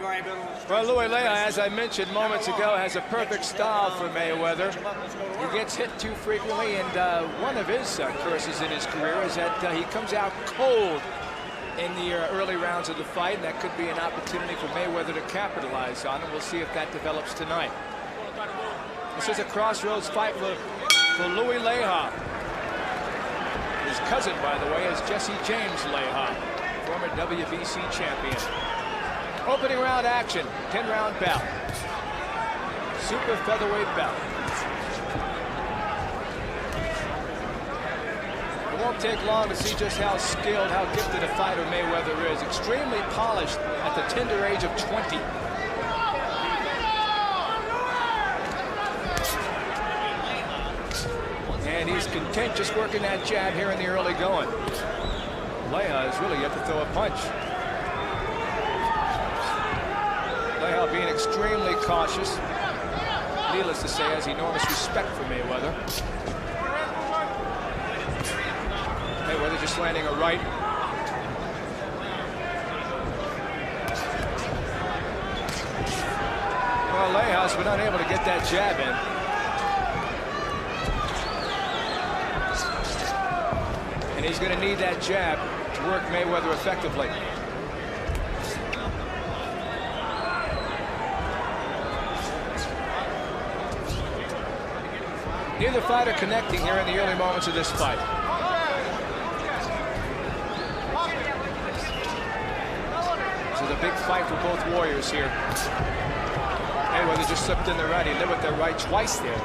Well, Louie Leija, as I mentioned moments ago, has a perfect style for Mayweather. He gets hit too frequently, and one of his curses in his career is that he comes out cold in the early rounds of the fight, and that could be an opportunity for Mayweather to capitalize on, and we'll see if that develops tonight. This is a crossroads fight for Louie Leija. His cousin, by the way, is Jesse James Leija, former WBC champion. Opening round action, 10-round bout. Super featherweight bout. It won't take long to see just how skilled, how gifted a fighter Mayweather is. Extremely polished at the tender age of 20. And he's content just working that jab here in the early going. Leija is really yet to throw a punch. Leija being extremely cautious. Needless to say, has enormous respect for Mayweather. Mayweather just landing a right. Well, Leija's been unable to get that jab in. And he's going to need that jab to work Mayweather effectively. Neither fighter connecting here in the early moments of this fight. This is a big fight for both warriors here. Mayweather just slipped in the right. He lived with that right twice there.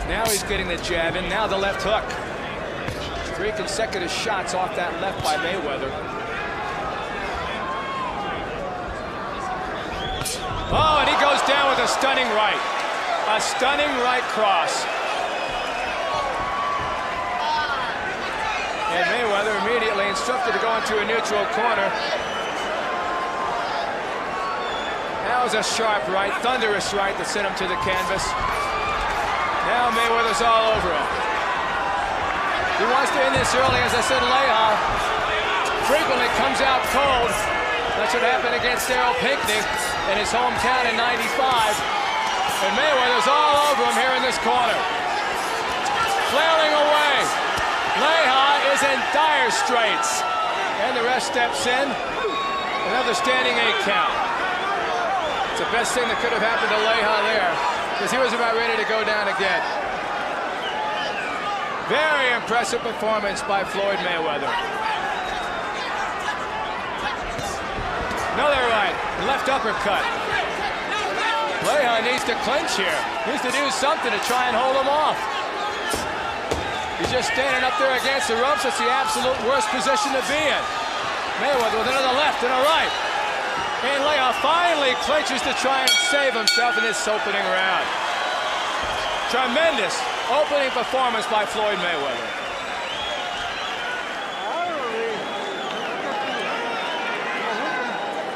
Now he's getting the jab in. Now the left hook. 3 consecutive shots off that left by Mayweather. Oh, and he goes down with a stunning right. A stunning right cross. And Mayweather immediately instructed to go into a neutral corner. That was a sharp right, thunderous right that sent him to the canvas. Now Mayweather's all over him. He wants to end this early. As I said, Leija frequently comes out cold. That's what happened against Daryl Pinckney in his hometown in '95. And Mayweather's all over him here in this corner. Flailing away. Leija is in dire straits. And the ref steps in. Another standing 8 count. It's the best thing that could have happened to Leija there, because he was about ready to go down again. Very impressive performance by Floyd Mayweather. Another right, left uppercut. Leija needs to clinch here. Needs to do something to try and hold him off. He's just standing up there against the ropes. That's the absolute worst position to be in. Mayweather with another left and a right. And Leija finally clinches to try and save himself in this opening round. Tremendous opening performance by Floyd Mayweather.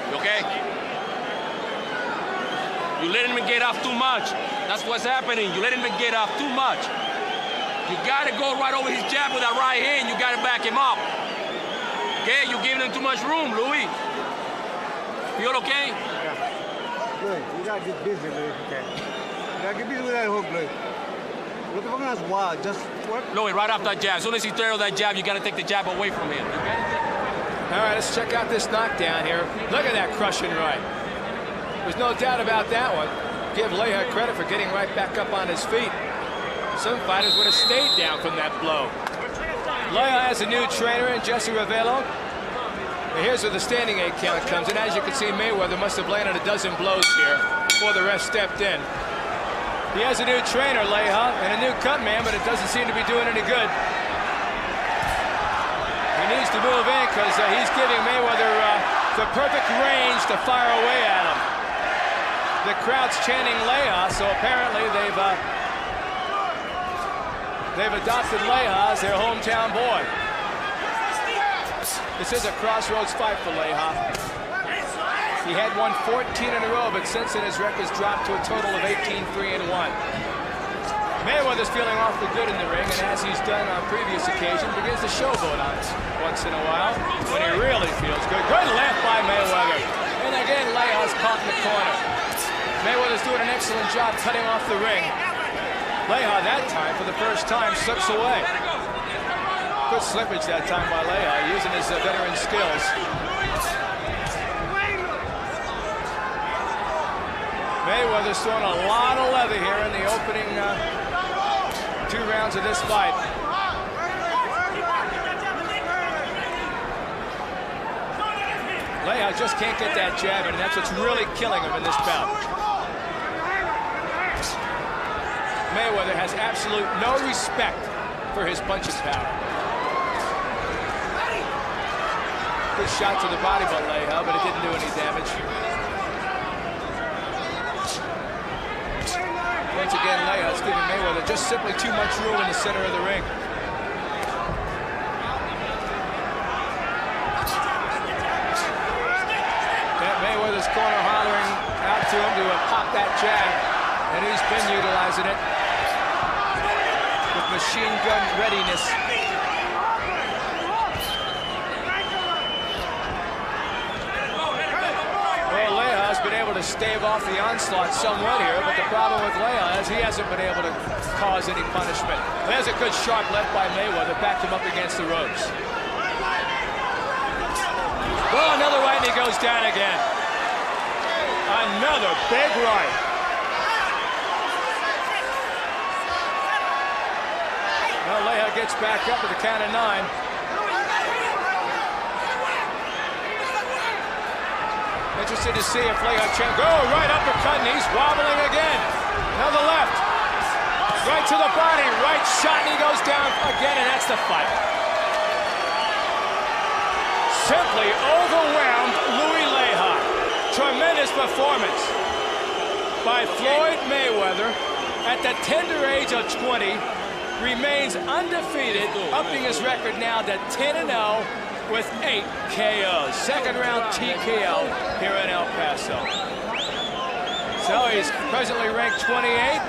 You okay? You letting him get off too much. That's what's happening. You letting him get off too much. You got to go right over his jab with that right hand. You got to back him up. Okay? You're giving him too much room, Louie. Feel okay? Yeah. Good. You gotta get busy, Louie. Okay. You gotta get busy with that hook, Louie. What the fuck is wild? Just what? Louie, right off that jab. As soon as he throws that jab, you gotta take the jab away from him. Okay? All right, let's check out this knockdown here. Look at that crushing right. There's no doubt about that one. Give Leija credit for getting right back up on his feet. Some fighters would have stayed down from that blow. Leija has a new trainer in Jesse Ravello. Here's where the standing 8 count comes in. As you can see, Mayweather must have landed a dozen blows here before the ref stepped in. He has a new trainer, Leija, and a new cut man, but it doesn't seem to be doing any good. He needs to move in because he's giving Mayweather the perfect range to fire away at him. The crowd's chanting Leija, so apparently they've adopted Leija as their hometown boy. This is a crossroads fight for Leija. He had won 14 in a row, but since then his record's dropped to a total of 18-3-1. Mayweather's feeling awfully good in the ring, and as he's done on previous occasions, begins to showboat on us once in a while when he really feels good. Good left by Mayweather. And again, Leija's caught in the corner. Mayweather's doing an excellent job cutting off the ring. Leija that time, for the first time, slips away. Good slippage that time by Leija, using his veteran skills. Mayweather's throwing a lot of leather here in the opening 2 rounds of this fight. Leija just can't get that jab, and that's what's really killing him in this bout. Mayweather has absolute no respect for his punching power. Good shot to the body by Leija, but it didn't do any damage. Once again, Leija's giving Mayweather just simply too much room in the center of the ring. Mayweather's corner hollering out to him to pop that jab, and he's been utilizing it with machine gun readiness. Well, Leija's been able to stave off the onslaught somewhat here, but the problem with Leija is he hasn't been able to cause any punishment. There's a good sharp left by Mayweather, backed him up against the ropes. Well, another right, and he goes down again. Another big right. Well, Leija gets back up with the count of 9. Interested to see if Leija can go right uppercut, and he's wobbling again. Another left. Right to the body, right shot, and he goes down again, and that's the fight. Simply overwhelmed Louie Leija. Tremendous performance by Floyd Mayweather at the tender age of 20. Remains undefeated, upping his record now to 10-0 with 8 KOs. Second round TKO here in El Paso. So he's presently ranked 28.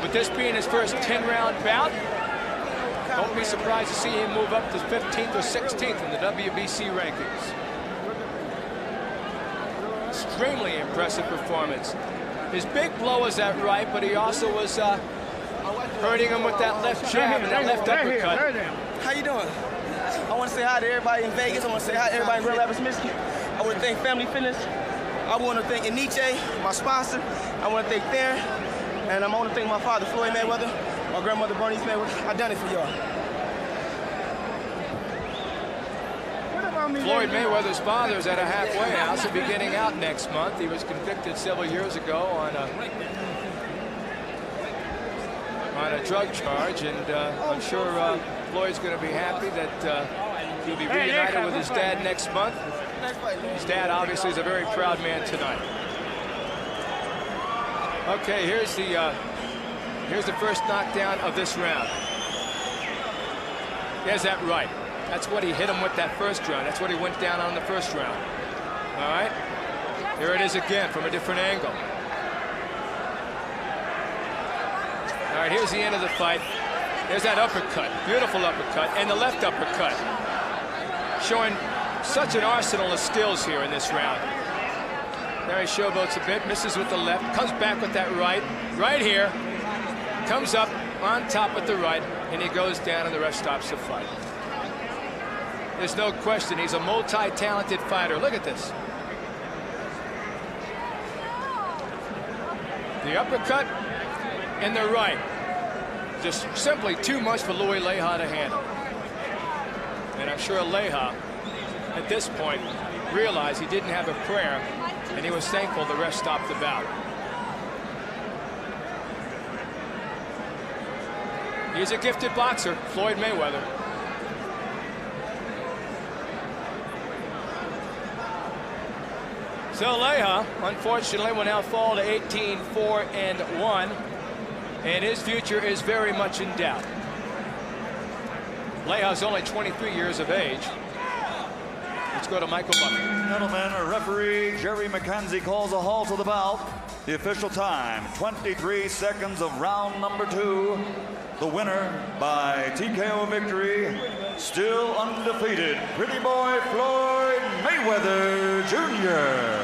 With this being his first 10-round bout, don't be surprised to see him move up to 15th or 16th in the WBC rankings. Extremely impressive performance. His big blow was that right, but he also was hurting him with that left jab and that left uppercut. How you doing? I want to say hi to everybody in Vegas. I want to say hi to everybody in Grand Rapids, Michigan. I want to thank Family Fitness. I want to thank Inoue, my sponsor. I want to thank Theron. And I want to thank my father, Floyd Mayweather, my grandmother, Bernice Mayweather. I done it for y'all. Floyd Mayweather's father is at a halfway house and be getting out next month. He was convicted several years ago on a drug charge, and I'm sure Floyd's going to be happy that he'll be reunited with his dad next month. His dad obviously is a very proud man tonight. Okay, here's the first knockdown of this round. There's that right. That's what he hit him with that first round. That's what he went down on the first round. All right? Here it is again from a different angle. All right, here's the end of the fight. There's that uppercut. Beautiful uppercut. And the left uppercut. Showing such an arsenal of skills here in this round. There he showboats a bit. Misses with the left. Comes back with that right. Right here. Comes up on top with the right. And he goes down and the ref stops the fight. There's no question, he's a multi-talented fighter. Look at this. The uppercut and the right. Just simply too much for Louie Leija to handle. And I'm sure Leija, at this point, realized he didn't have a prayer, and he was thankful the ref stopped the bout. He's a gifted boxer, Floyd Mayweather. So Leija, unfortunately, will now fall to 18-4-1, and his future is very much in doubt. Leija's only 23 years of age. Let's go to Michael Buck. Gentlemen, referee Jerry McKenzie calls a halt to the bout. The official time, 23 seconds of round number 2. The winner by TKO victory, still undefeated, pretty boy Floyd Mayweather Jr.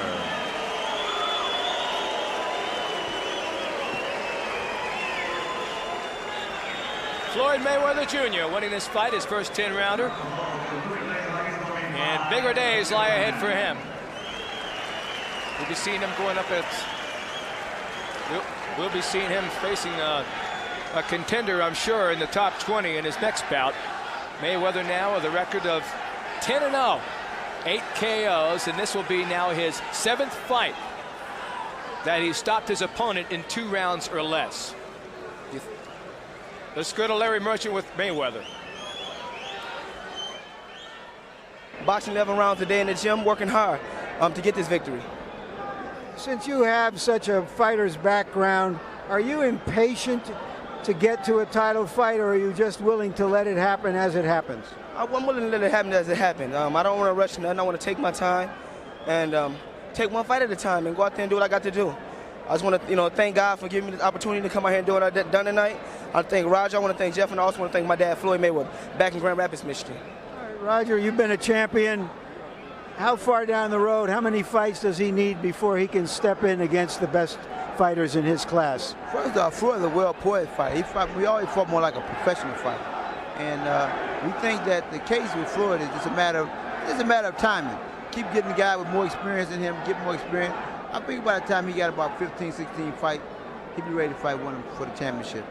Floyd Mayweather Jr. winning this fight, his first 10-rounder. And bigger days lie ahead for him. We'll be seeing him going up at... We'll be seeing him facing a contender, I'm sure, in the top 20 in his next bout. Mayweather now with a record of 10-0, 8 KOs, and this will be now his 7th fight that he stopped his opponent in 2 rounds or less. Let's go to Larry Merchant with Mayweather. Boxing 11 rounds today in the gym, working hard to get this victory. Since you have such a fighter's background, are you impatient to get to a title fight, or are you just willing to let it happen as it happens? I'm willing to let it happen as it happens. I don't want to rush nothing. I want to take my time and take one fight at a time and go out there and do what I got to do. I just want to, thank God for giving me the opportunity to come out here and do what I've done tonight. I want to thank Roger. I want to thank Jeff, and I also want to thank my dad, Floyd Mayweather, back in Grand Rapids, Michigan. All right, Roger, you've been a champion. How far down the road, how many fights does he need before he can step in against the best fighters in his class? First off, Floyd is a well-poised fighter. We always fought more like a professional fighter. And we think that the case with Floyd is just a matter of timing. Keep getting the guy with more experience than him, get more experience. I think by the time he got about 15, 16 fights, he'd be ready to fight one for the championship.